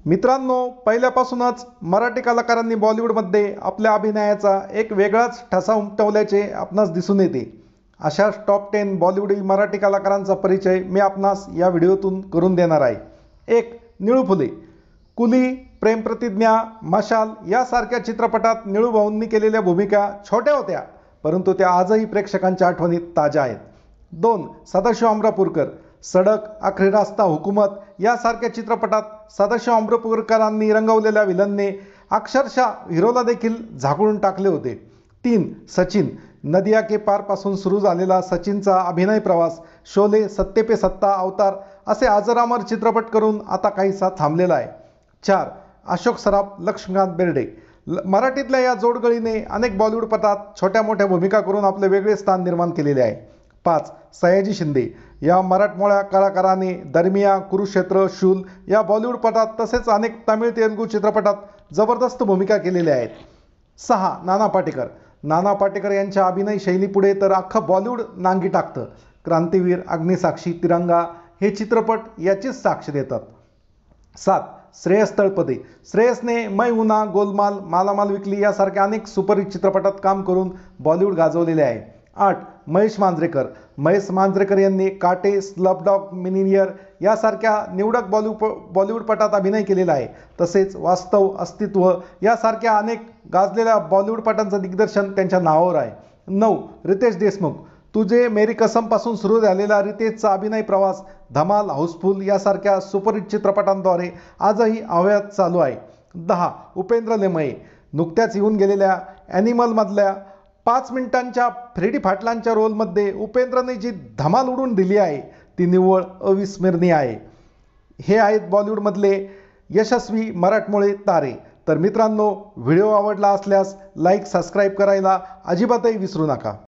मित्रांनो, पहिल्यापासूनच मराठी कलाकारांनी बॉलिवूडमध्ये आपल्या अभिनयाचा एक वेगळाच ठसा उमटवल्याचे आपणास दिसून येते। अशाच टॉप 10 बॉलिवूडी मराठी कलाकारांचा परिचय मी आपणास या व्हिडिओतून करून देणार आहे। 1. निळू फुले। कुली, प्रेम प्रतिज्ञा, मशाल यासारख्या चित्रपटात निळू भाऊंनी केलेल्या भूमिका छोट्या होत्या, परंतु त्या आजही प्रेक्षकांच्या आठवणीत ताज्या आहेत। 2. सदाशिव अमरापूरकर। सडक, आखरी रास्ता, हुकूमत यासारख्या चित्रपटात सदाशिव अमरापूरकरांनी रंगवलेल्या विलनने अक्षरशः हिरोला देखील झाकळून टाकले होते। 3. सचिन। नदिया के पार पासून सुरू झालेला सचिनचा अभिनय प्रवास शोले, सत्ते पे सत्ता, अवतार असे अजरामर चित्रपट करून आता काहीसा थांबलेला आहे। 4. अशोक सराफ, लक्ष्मीकांत बेर्डे। मराठीतल्या या जोडगळीने अनेक बॉलिवूडपटात छोट्या मोठ्या भूमिका करून आपले वेगळे स्थान निर्माण केलेले आहे। 5. सयाजी शिंदे। या मराठमोळ्या कलाकाराने दरमिया, कुरुक्षेत्र, शूल या बॉलिवूडपटात तसेच अनेक तमिळ, तेलुगू चित्रपटात जबरदस्त भूमिका केलेल्या आहेत। 6. नाना पाटेकर। नाना पाटेकर यांच्या अभिनय शैलीपुढे तर अख्खं बॉलिवूड नांगी टाकतं। क्रांतिवीर, अग्निसाक्षी, तिरंगा हे चित्रपट याचीच साक्ष देतात। 7. श्रेयस तळपदे। श्रेयसने मै हूं ना, गोलमाल, मालामाल विकली यासारख्या अनेक सुपरहिट चित्रपटात काम करून बॉलिवूड गाजवलेले आहे। 8. महेश मांजरेकर। महेश मांजरेकर यांनी काटे, स्लमडॉग मिलियनेयर यासारख्या निवडक बॉलिवूडपटात अभिनय केलेला आहे। तसेच वास्तव, अस्तित्व यासारख्या अनेक गाजलेल्या बॉलिवूडपटांचं दिग्दर्शन त्यांच्या नावावर आहे। 9. रितेश देशमुख। तुझे मेरी कसम पासून सुरू झालेला रितेशचा अभिनय प्रवास धमाल, हाऊसफुल यासारख्या सुपरहिट चित्रपटांद्वारे आजही अव्याहत चालू आहे। 10. उपेंद्र लेमये। नुकत्याच येऊन गेलेल्या ॲनिमलमधल्या 5 मिनिटांच्या फ्रेडी फाटलांच्या रोलमध्ये उपेंद्रने जी धमाल उडून दिली आहे ती निव्वळ अविस्मरणीय आहे। हे आहेत बॉलिवूडमधले यशस्वी मराठमोळे तारे। तर मित्रांनो, व्हिडिओ आवडला असल्यास लाईक, सबस्क्राईब करायला अजिबातही विसरू नका।